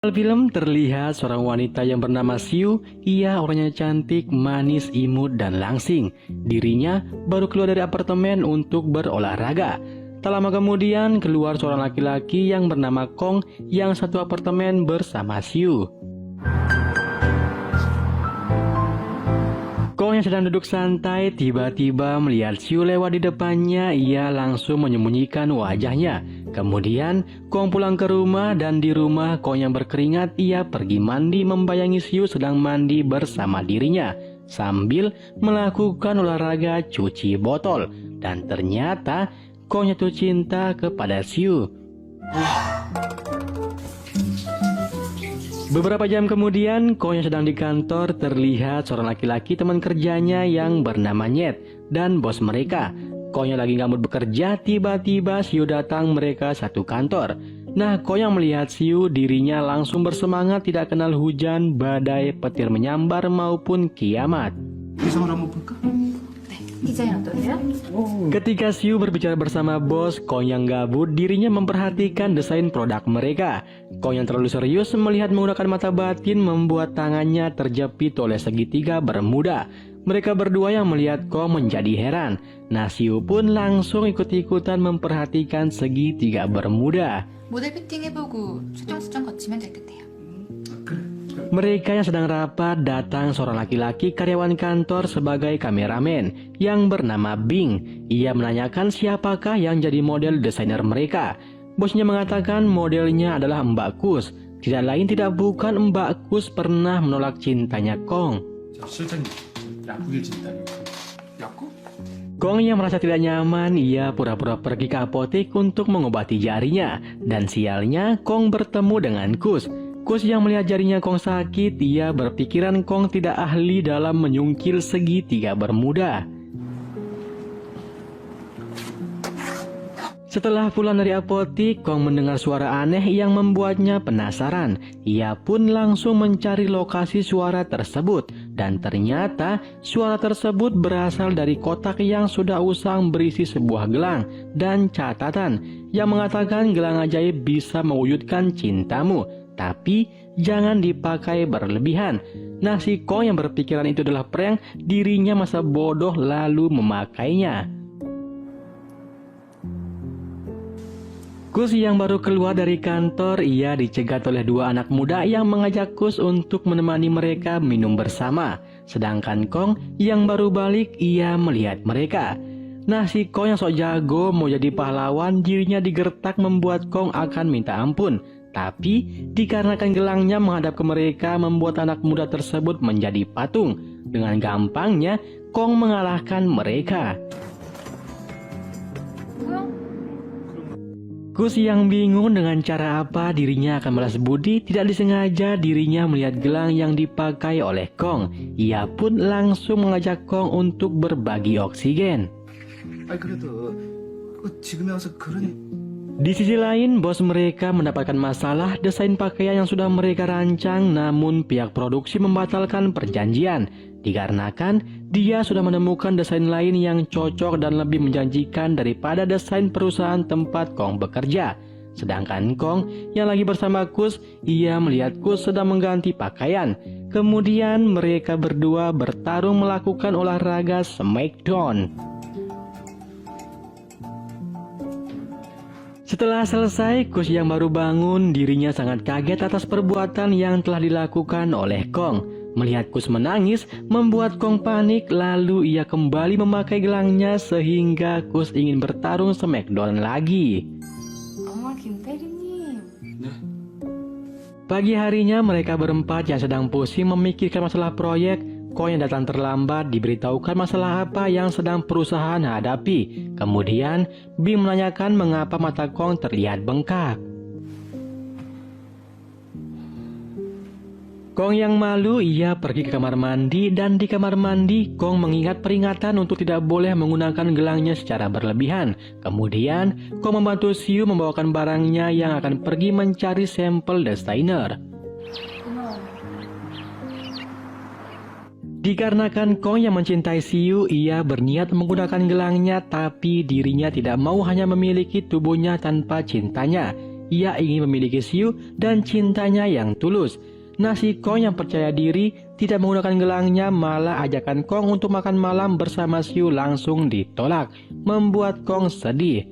Dalam film terlihat seorang wanita yang bernama Siu. Ia orangnya cantik, manis, imut, dan langsing. Dirinya baru keluar dari apartemen untuk berolahraga. Tak lama kemudian keluar seorang laki-laki yang bernama Kong yang satu apartemen bersama Siu. Kong yang sedang duduk santai tiba-tiba melihat Siu lewat di depannya. Ia langsung menyembunyikan wajahnya. Kemudian Kong pulang ke rumah dan di rumah Kong yang berkeringat ia pergi mandi membayangi Siu sedang mandi bersama dirinya sambil melakukan olahraga cuci botol. Dan ternyata Kong jatuh cinta kepada Siu. Beberapa jam kemudian, Kong yang sedang di kantor terlihat seorang laki-laki teman kerjanya yang bernama Nyet dan bos mereka. Kong yang lagi nggak bekerja, tiba-tiba Siu datang mereka satu kantor. Nah, Kong yang melihat Siu, dirinya langsung bersemangat tidak kenal hujan, badai, petir menyambar maupun kiamat. Ketika Siu berbicara bersama bos, Kong yang gabut dirinya memperhatikan desain produk mereka. Kong yang terlalu serius melihat menggunakan mata batin membuat tangannya terjepit oleh segitiga bermuda. Mereka berdua yang melihat Kong menjadi heran. Nah, Siu pun langsung ikut-ikutan memperhatikan segitiga bermuda. 모델 피팅 해보고 수정 거치면 되겠네요. Mereka yang sedang rapat datang seorang laki-laki karyawan kantor sebagai kameramen yang bernama Bing. Ia menanyakan siapakah yang jadi model desainer mereka. Bosnya mengatakan modelnya adalah Mbak Kus. Tidak lain tidak bukan Mbak Kus pernah menolak cintanya Kong. Kong yang merasa tidak nyaman, ia pura-pura pergi ke apotek untuk mengobati jarinya. Dan sialnya Kong bertemu dengan Kus. Kus yang melihat jarinya Kong sakit, ia berpikiran Kong tidak ahli dalam menyungkil segitiga bermuda. Setelah pulang dari apotik, Kong mendengar suara aneh yang membuatnya penasaran. Ia pun langsung mencari lokasi suara tersebut. Dan ternyata suara tersebut berasal dari kotak yang sudah usang berisi sebuah gelang dan catatan yang mengatakan gelang ajaib bisa mewujudkan cintamu. Tapi jangan dipakai berlebihan. Nah, si Kong yang berpikiran itu adalah prank, dirinya masa bodoh lalu memakainya. Kus yang baru keluar dari kantor, ia dicegat oleh dua anak muda yang mengajak Kus untuk menemani mereka minum bersama. Sedangkan Kong yang baru balik, ia melihat mereka. Nah, si Kong yang sok jago mau jadi pahlawan, dirinya digertak membuat Kong akan minta ampun. Tapi dikarenakan gelangnya menghadap ke mereka membuat anak muda tersebut menjadi patung. Dengan gampangnya Kong mengalahkan mereka. Kus yang bingung dengan cara apa dirinya akan balas budi, tidak disengaja dirinya melihat gelang yang dipakai oleh Kong. Ia pun langsung mengajak Kong untuk berbagi oksigen. Di sisi lain, bos mereka mendapatkan masalah desain pakaian yang sudah mereka rancang, namun pihak produksi membatalkan perjanjian. Dikarenakan dia sudah menemukan desain lain yang cocok dan lebih menjanjikan daripada desain perusahaan tempat Kong bekerja. Sedangkan Kong yang lagi bersama Kus, ia melihat Kus sedang mengganti pakaian. Kemudian mereka berdua bertarung melakukan olahraga smackdown. Setelah selesai, Kus yang baru bangun, dirinya sangat kaget atas perbuatan yang telah dilakukan oleh Kong. Melihat Kus menangis, membuat Kong panik, lalu ia kembali memakai gelangnya sehingga Kus ingin bertarung smackdown lagi. Pagi harinya mereka berempat yang sedang pusing memikirkan masalah proyek. Kong yang datang terlambat diberitahukan masalah apa yang sedang perusahaan hadapi. Kemudian Bing menanyakan mengapa mata Kong terlihat bengkak. Kong yang malu, ia pergi ke kamar mandi dan di kamar mandi Kong mengingat peringatan untuk tidak boleh menggunakan gelangnya secara berlebihan. Kemudian Kong membantu Siu membawakan barangnya yang akan pergi mencari sampel desainer. Dikarenakan Kong yang mencintai Siu, ia berniat menggunakan gelangnya, tapi dirinya tidak mau hanya memiliki tubuhnya tanpa cintanya. Ia ingin memiliki Siu dan cintanya yang tulus. Nah, si Kong yang percaya diri tidak menggunakan gelangnya, malah ajakan Kong untuk makan malam bersama Siu langsung ditolak, membuat Kong sedih.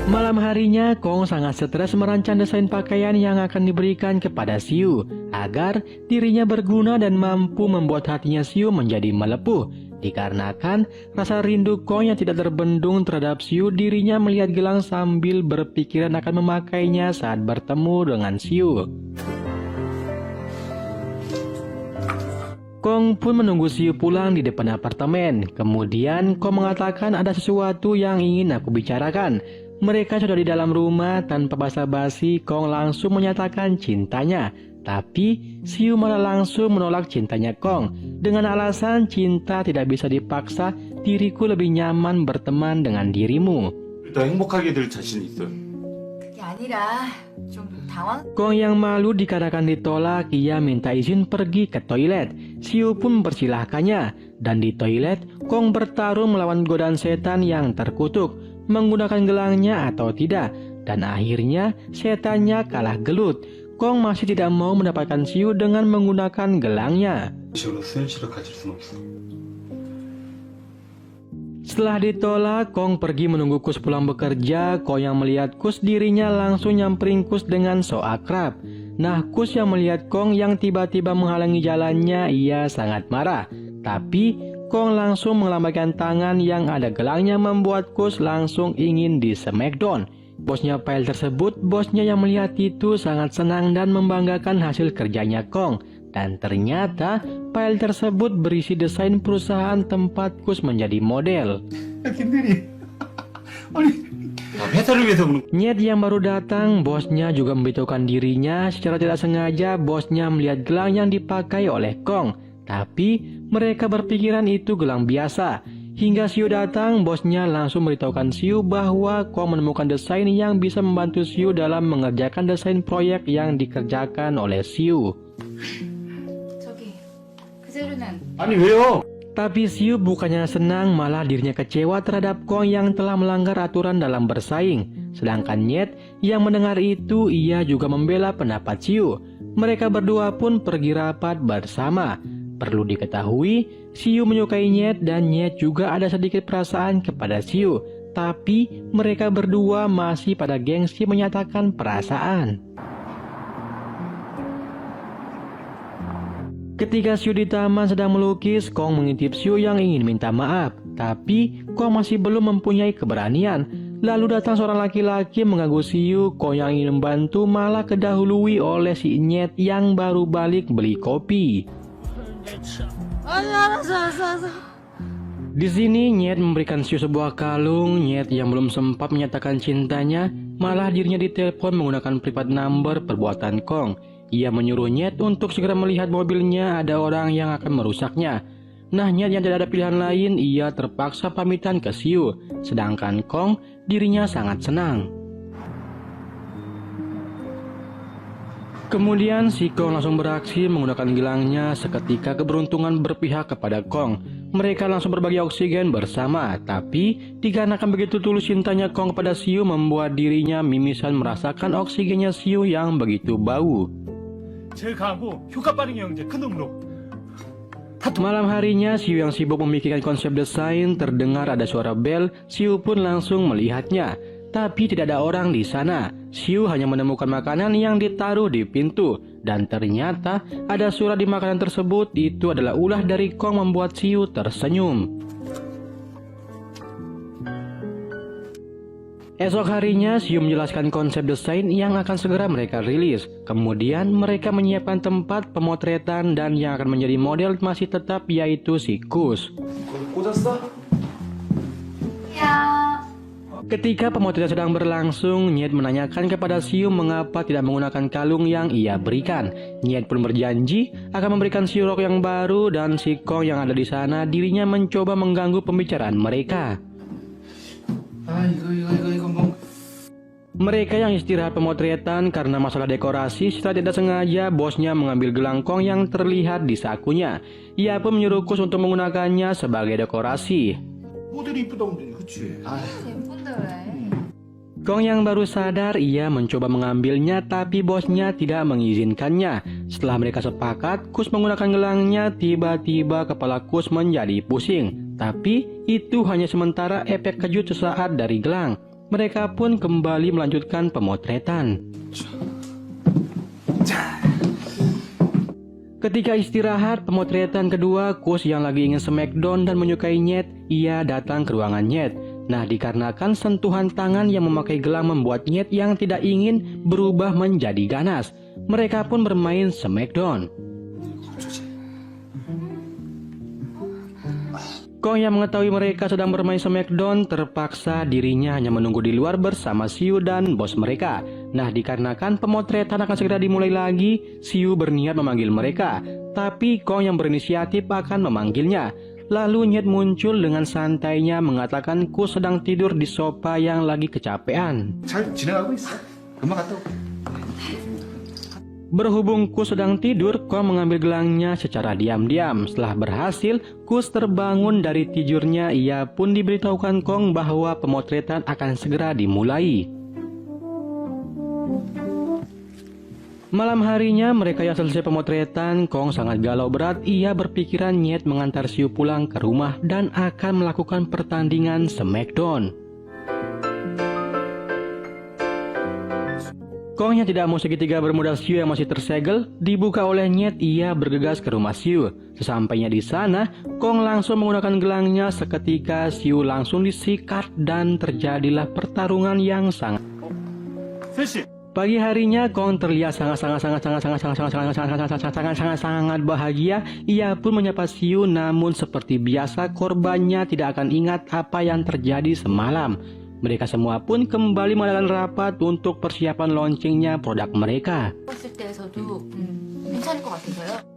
Malam harinya, Kong sangat stres merancang desain pakaian yang akan diberikan kepada Siu agar dirinya berguna dan mampu membuat hatinya Siu menjadi melepuh. Dikarenakan rasa rindu Kong yang tidak terbendung terhadap Siu, dirinya melihat gelang sambil berpikiran akan memakainya saat bertemu dengan Siu. Kong pun menunggu Siu pulang di depan apartemen. Kemudian Kong mengatakan ada sesuatu yang ingin aku bicarakan. Mereka sudah di dalam rumah, tanpa basa-basi Kong langsung menyatakan cintanya. Tapi Siu malah langsung menolak cintanya Kong dengan alasan cinta tidak bisa dipaksa, diriku lebih nyaman berteman dengan dirimu. 더 행복하게 될 자신 있어요. 그게 아니라 좀 당황. Kong yang malu dikarenakan ditolak, ia minta izin pergi ke toilet. Siu pun mempersilahkannya, dan di toilet Kong bertarung melawan godaan setan yang terkutuk, menggunakan gelangnya atau tidak, dan akhirnya setannya kalah gelut. Kong masih tidak mau mendapatkan Siu dengan menggunakan gelangnya. 식으로 수현 씨를 가질 수는 없어. Setelah ditolak, Kong pergi menunggu Kus pulang bekerja. Kong yang melihat Kus, dirinya langsung nyamperin Kus dengan so akrab. Nah, Kus yang melihat Kong yang tiba-tiba menghalangi jalannya, ia sangat marah. Tapi Kong langsung melambaikan tangan yang ada gelangnya, membuat Kus langsung ingin di smackdown. Bosnya file tersebut, bosnya yang melihat itu sangat senang dan membanggakan hasil kerjanya Kong. Dan ternyata file tersebut berisi desain perusahaan tempat Kus menjadi model. 김대리, 아니, 회사를 위해서 그런. Nyet yang baru datang, bosnya juga memberitahukan dirinya. Secara tidak sengaja, bosnya melihat gelang yang dipakai oleh Kong. Tapi mereka berpikiran itu gelang biasa. Hingga Siu datang, bosnya langsung memberitahukan Siu bahwa Kong menemukan desain yang bisa membantu Siu dalam mengerjakan desain proyek yang dikerjakan oleh Siu. 저기 그 재료는 아니 왜요? Tapi Siu bukannya senang, malah dirinya kecewa terhadap Kong yang telah melanggar aturan dalam bersaing. Sedangkan Nyet yang mendengar itu, ia juga membela pendapat Siu. Mereka berdua pun pergi rapat bersama. Perlu diketahui, Siu menyukai Nyet dan Nyet juga ada sedikit perasaan kepada Siu. Tapi mereka berdua masih pada gengsi menyatakan perasaan. Ketika Siu di taman sedang melukis, Kong mengintip Siu yang ingin minta maaf. Tapi Kong masih belum mempunyai keberanian. Lalu datang seorang laki-laki mengganggu Siu. Kong yang ingin membantu malah kedahului oleh si Nyet yang baru balik beli kopi. Di sini Nyet memberikan Siu sebuah kalung. Nyet yang belum sempat menyatakan cintanya, malah dirinya ditelepon menggunakan private number perbuatan Kong. Ia menyuruh Nyet untuk segera melihat mobilnya, ada orang yang akan merusaknya. Nah, Nyet yang tidak ada pilihan lain, ia terpaksa pamitan ke Siu. Sedangkan Kong, dirinya sangat senang. Kemudian si Kong langsung beraksi menggunakan gelangnya. Seketika keberuntungan berpihak kepada Kong. Mereka langsung berbagi oksigen bersama. Tapi dikarenakan begitu tulus cintanya Kong kepada Siu, membuat dirinya mimisan merasakan oksigennya Siu yang begitu bau. 제일 강하고 효과 빠른 영재 큰 놈으로. Malam harinya, Siu yang sibuk memikirkan konsep desain, terdengar ada suara bel. Siu pun langsung melihatnya. Tapi tidak ada orang di sana. Siu hanya menemukan makanan yang ditaruh di pintu. Dan ternyata ada surat di makanan tersebut. Itu adalah ulah dari Kong, membuat Siu tersenyum. Esok harinya, Siu menjelaskan konsep desain yang akan segera mereka rilis. Kemudian mereka menyiapkan tempat pemotretan dan yang akan menjadi model masih tetap yaitu si Kus. 꽂았어? 야. Ketika pemotretan sedang berlangsung, Nyet menanyakan kepada Siu mengapa tidak menggunakan kalung yang ia berikan. Nyet pun berjanji akan memberikan Siu rok yang baru, dan si Kong yang ada di sana dirinya mencoba mengganggu pembicaraan mereka. 이거 뭐. Mereka yang istirahat pemotretan karena masalah dekorasi. Setelah tidak sengaja, bosnya mengambil gelang Kong yang terlihat di sakunya. Ia pun menyuruh Kus untuk menggunakannya sebagai dekorasi. 모델이 이쁘다고 그러더니 그치? 예쁜데 왜? Kong yang baru sadar, ia mencoba mengambilnya tapi bosnya tidak mengizinkannya. Setelah mereka sepakat, Kus menggunakan gelangnya, tiba-tiba kepala Kus menjadi pusing. Tapi itu hanya sementara efek kejut sesaat dari gelang. Mereka pun kembali melanjutkan pemotretan. Ketika istirahat pemotretan kedua, Kus yang lagi ingin smackdown dan menyukai Nyet, ia datang ke ruangan Nyet. Nah, dikarenakan sentuhan tangan yang memakai gelang membuat Nyet yang tidak ingin berubah menjadi ganas. Mereka pun bermain smackdown. Kong yang mengetahui mereka sedang bermain smackdown terpaksa dirinya hanya menunggu di luar bersama Xiu dan bos mereka. Nah, dikarenakan pemotretan akan segera dimulai lagi, Xiu berniat memanggil mereka. Tapi Kong yang berinisiatif akan memanggilnya. Lalu Nyet muncul dengan santainya mengatakan Kus sedang tidur di sofa yang lagi kecapean. 잘 지내가고 있어. 금방 갔다 올게. Berhubung Kus sedang tidur, Kong mengambil gelangnya secara diam-diam. Setelah berhasil, Kus terbangun dari tidurnya. Ia pun diberitahukan Kong bahwa pemotretan akan segera dimulai. Malam harinya mereka yang selesai pemotretan, Kong sangat galau berat. Ia berpikiran Nyet mengantar Xiu pulang ke rumah dan akan melakukan pertandingan smackdown. Kong yang tidak mau segitiga bermodal Xiu yang masih tersegel dibuka oleh Nyet. Ia bergegas ke rumah Xiu. Sesampainya di sana, Kong langsung menggunakan gelangnya. Seketika Xiu langsung disikat dan terjadilah pertarungan yang sangat. Pagi harinya Kong terlihat sangat bahagia. Ia pun menyapa Xiu, namun seperti biasa korbannya tidak akan ingat apa yang terjadi semalam. Mereka semua pun kembali mengadakan rapat untuk persiapan launchingnya produk mereka. 했을 때에서도 괜찮을 것 같아서요.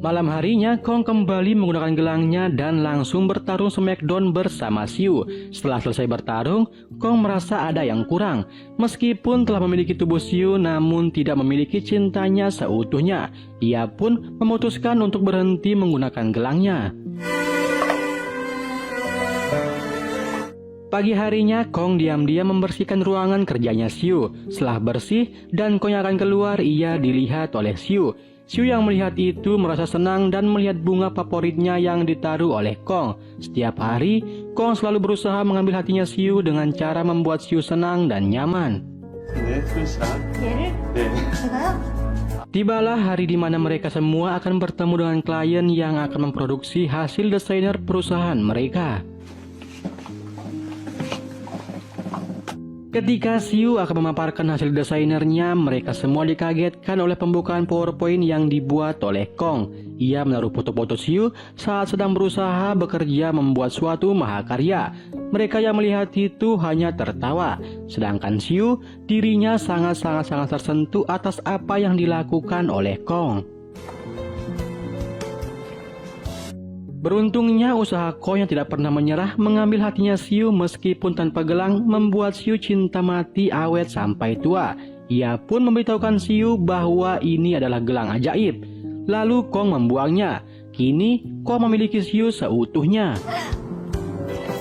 Malam harinya, Kong kembali menggunakan gelangnya dan langsung bertarung smackdown bersama Xiu. Setelah selesai bertarung, Kong merasa ada yang kurang. Meskipun telah memiliki tubuh Xiu, namun tidak memiliki cintanya seutuhnya. Ia pun memutuskan untuk berhenti menggunakan gelangnya. Pagi harinya, Kong diam-diam membersihkan ruangan kerjanya Xiu. Setelah bersih dan Kong yang akan keluar, ia dilihat oleh Xiu. Xiu yang melihat itu merasa senang dan melihat bunga favoritnya yang ditaruh oleh Kong. Setiap hari, Kong selalu berusaha mengambil hatinya Xiu dengan cara membuat Xiu senang dan nyaman. 네, 수고했어. 얘를 네. 제가요? Tibalah hari di mana mereka semua akan bertemu dengan klien yang akan memproduksi hasil desainer perusahaan mereka. Ketika Xiu akan memaparkan hasil desainernya, mereka semua dikagetkan oleh pembukaan PowerPoint yang dibuat oleh Kong. Ia menaruh foto-foto Xiu saat sedang berusaha bekerja membuat suatu mahakarya. Mereka yang melihat itu hanya tertawa. Sedangkan Xiu, dirinya sangat tersentuh atas apa yang dilakukan oleh Kong. Beruntungnya usaha Kong yang tidak pernah menyerah mengambil hatinya Xiu meskipun tanpa gelang membuat Xiu cinta mati awet sampai tua. Ia pun memberitahukan Xiu bahwa ini adalah gelang ajaib. Lalu Kong membuangnya. Kini Kong memiliki Xiu seutuhnya.